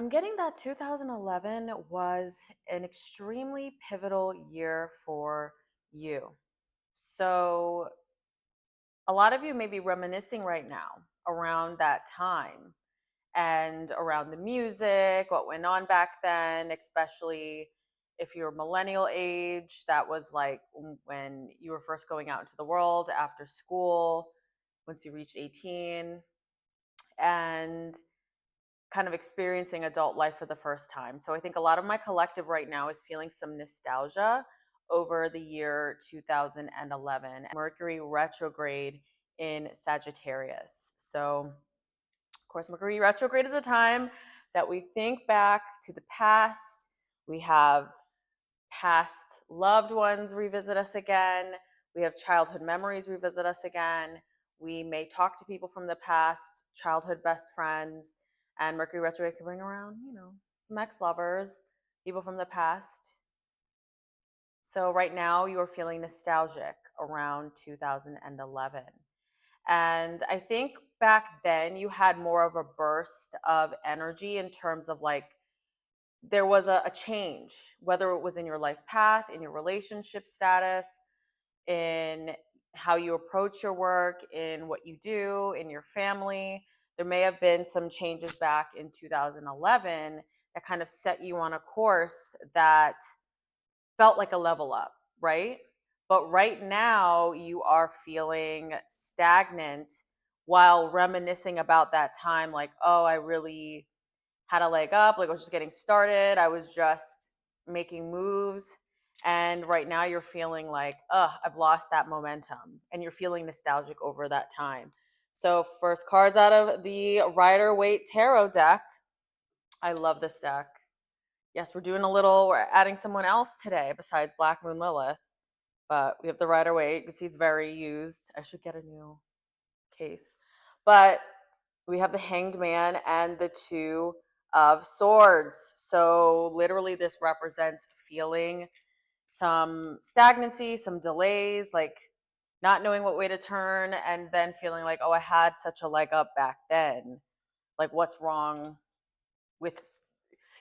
I'm getting that 2011 was an extremely pivotal year for you. So, a lot of you may be reminiscing right now around that time and around the music, what went on back then, especially if you're millennial age. That was like when you were first going out into the world after school, once you reached 18. And kind of experiencing adult life for the first time. So I think a lot of my collective right now is feeling some nostalgia over the year 2011, Mercury retrograde in Sagittarius. So, of course, Mercury retrograde is a time that we think back to the past. We have past loved ones revisit us again. We have childhood memories revisit us again. We may talk to people from the past, childhood best friends, and Mercury retrograde can bring around, some ex-lovers, people from the past. So right now you're feeling nostalgic around 2011. And I think back then you had more of a burst of energy in terms of like there was a change, whether it was in your life path, in your relationship status, in how you approach your work, in what you do, in your family. There may have been some changes back in 2011 that kind of set you on a course that felt like a level up, right? But right now, you are feeling stagnant while reminiscing about that time, like, oh, I really had a leg up, like I was just getting started, I was just making moves. And right now you're feeling like, I've lost that momentum. And you're feeling nostalgic over that time. So, first cards out of the Rider Waite Tarot deck. I love this deck. Yes, we're adding someone else today besides Black Moon Lilith. But we have the Rider Waite. You can see it's very used. I should get a new case. But we have the Hanged Man and the Two of Swords. So literally this represents feeling some stagnancy, some delays, like not knowing what way to turn, and then feeling like, oh, I had such a leg up back then. Like, what's wrong with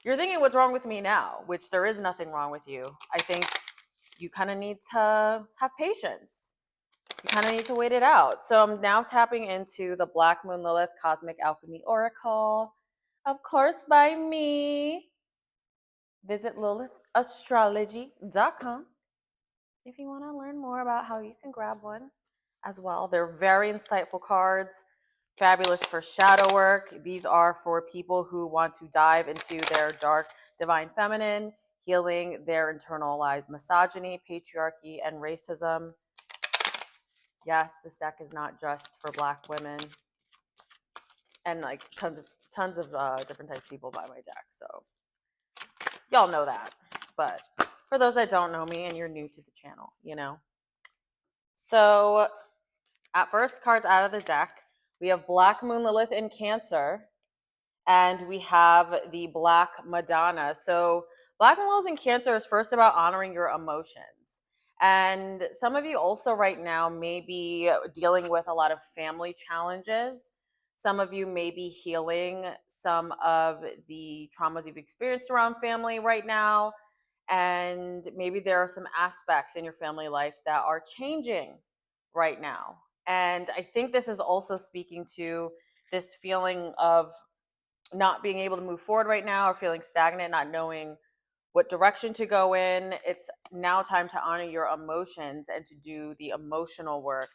you're thinking what's wrong with me now, which there is nothing wrong with you. I think you kind of need to have patience. You kind of need to wait it out. So I'm now tapping into the Black Moon Lilith Cosmic Alchemy Oracle, of course, by me. Visit lilithastrology.com if you want to learn more about how you can grab one as well. They're very insightful cards, fabulous for shadow work. These are for people who want to dive into their dark divine feminine, healing their internalized misogyny, patriarchy, and racism. Yes, this deck is not just for Black women, and like tons of different types of people buy my deck. So y'all know that. But for those that don't know me and you're new to the channel, So at first, cards out of the deck, we have Black Moon Lilith in Cancer, and we have the Black Madonna. So Black Moon Lilith in Cancer is first about honoring your emotions. And some of you also right now may be dealing with a lot of family challenges. Some of you may be healing some of the traumas you've experienced around family right now. And maybe there are some aspects in your family life that are changing right now. And I think this is also speaking to this feeling of not being able to move forward right now or feeling stagnant, not knowing what direction to go in. It's now time to honor your emotions and to do the emotional work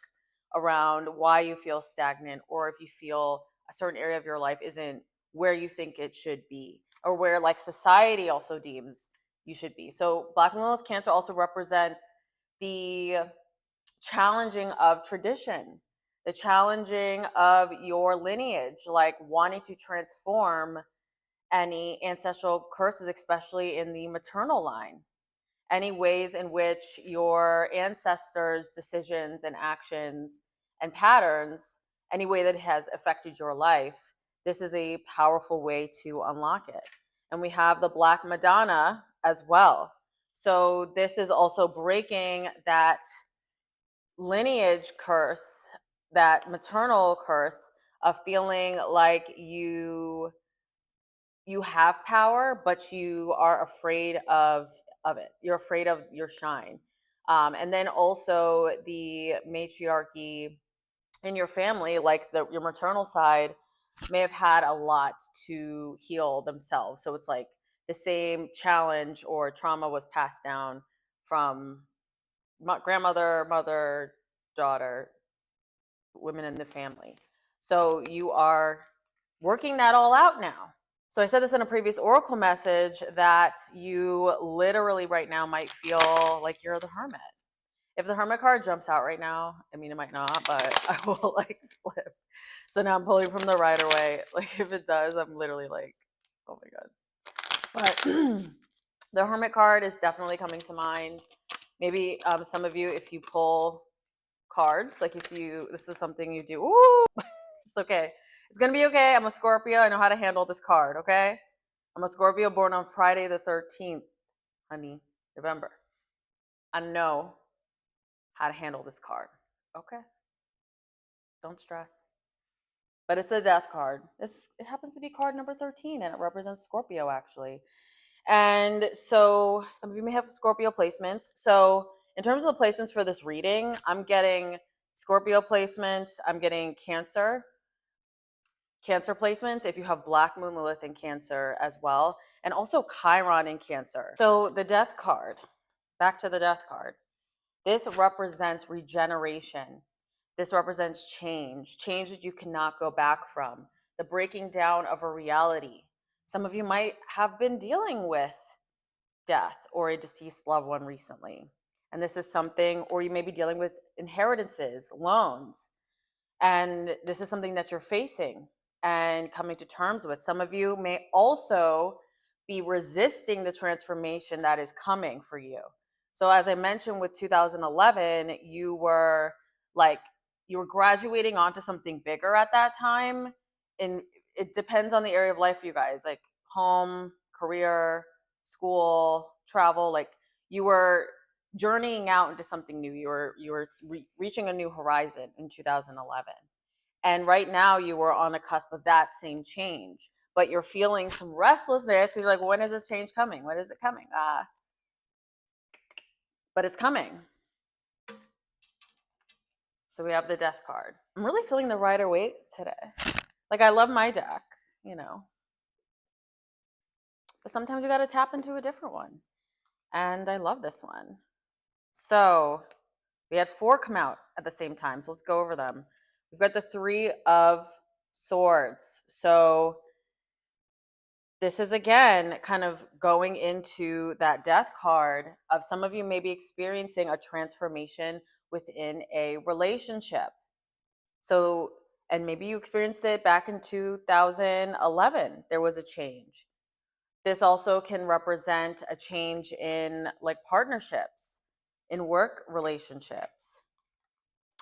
around why you feel stagnant, or if you feel a certain area of your life isn't where you think it should be, or where like society also deems you should be. So Black Moon Lilith Cancer also represents the challenging of tradition, the challenging of your lineage, like wanting to transform any ancestral curses, especially in the maternal line, any ways in which your ancestors' decisions and actions and patterns, any way that has affected your life. This is a powerful way to unlock it. And we have the Black Madonna as well. So this is also breaking that lineage curse, that maternal curse of feeling like you you have power, but you are afraid of it. You're afraid of your shine. And then also the matriarchy in your family, like your maternal side, may have had a lot to heal themselves. So it's like the same challenge or trauma was passed down from grandmother, mother, daughter, women in the family. So you are working that all out now. So I said this in a previous oracle message that you literally right now might feel like you're the hermit. If the hermit card jumps out right now, I mean, it might not, but I will like flip. So now I'm pulling from the Rider Waite. Like if it does, I'm literally like, oh my God. But the hermit card is definitely coming to mind. Maybe some of you, if you pull cards, like if you, this is something you do, ooh, it's okay. It's going to be okay. I'm a Scorpio. I know how to handle this card, okay? I'm a Scorpio born on Friday the 13th, honey, November. I know how to handle this card, okay? Don't stress. But it's a death card. It happens to be card number 13, and it represents Scorpio, actually. And so some of you may have Scorpio placements. So in terms of the placements for this reading, I'm getting Scorpio placements. I'm getting Cancer placements if you have Black Moon Lilith in Cancer as well, and also Chiron in Cancer. So the death card, back to the death card. This represents regeneration. This represents change that you cannot go back from, the breaking down of a reality. Some of you might have been dealing with death or a deceased loved one recently. And this is something, or you may be dealing with inheritances, loans. And this is something that you're facing and coming to terms with. Some of you may also be resisting the transformation that is coming for you. So as I mentioned with 2011, you were graduating onto something bigger at that time. And it depends on the area of life for you guys, like home, career, school, travel. Like you were journeying out into something new. You were reaching a new horizon in 2011. And right now you were on the cusp of that same change, but you're feeling some restlessness because you're like, when is this change coming? When is it coming? But it's coming. So we have the death card. I'm really feeling the Rider Waite today. Like I love my deck, you know. But sometimes you got to tap into a different one. And I love this one. So we had 4 come out at the same time. So let's go over them. We've got the 3 of Swords. So this is again kind of going into that death card of some of you may be experiencing a transformation within a relationship. So, and maybe you experienced it back in 2011, there was a change. This also can represent a change in like partnerships, in work relationships.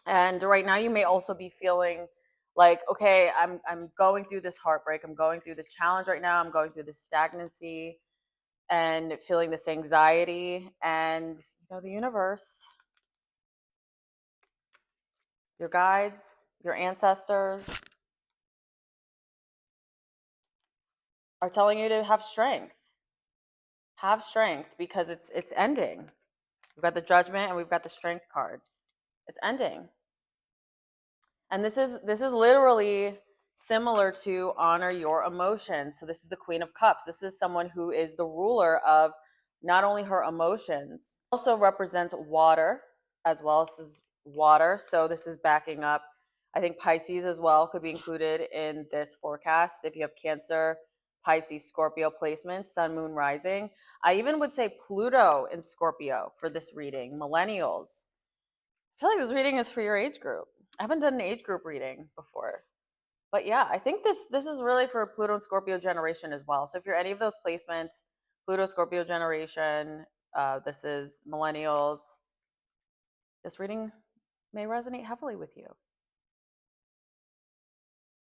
And right now you may also be feeling like, okay, I'm going through this heartbreak, I'm going through this challenge right now, I'm going through this stagnancy and feeling this anxiety. And you know, the universe, your guides, your ancestors are telling you to have strength. Have strength because it's ending. We've got the Judgment and we've got the Strength card. It's ending. And this is literally similar to honor your emotions. So this is the Queen of Cups. This is someone who is the ruler of not only her emotions, also represents water as well. This is water. So this is backing up. I think Pisces as well could be included in this forecast. If you have Cancer, Pisces, Scorpio placements, Sun, Moon, Rising. I even would say Pluto in Scorpio for this reading. Millennials. I feel like this reading is for your age group. I haven't done an age group reading before. But yeah, I think this is really for Pluto and Scorpio generation as well. So if you're any of those placements, Pluto, Scorpio generation, this is millennials, this reading may resonate heavily with you.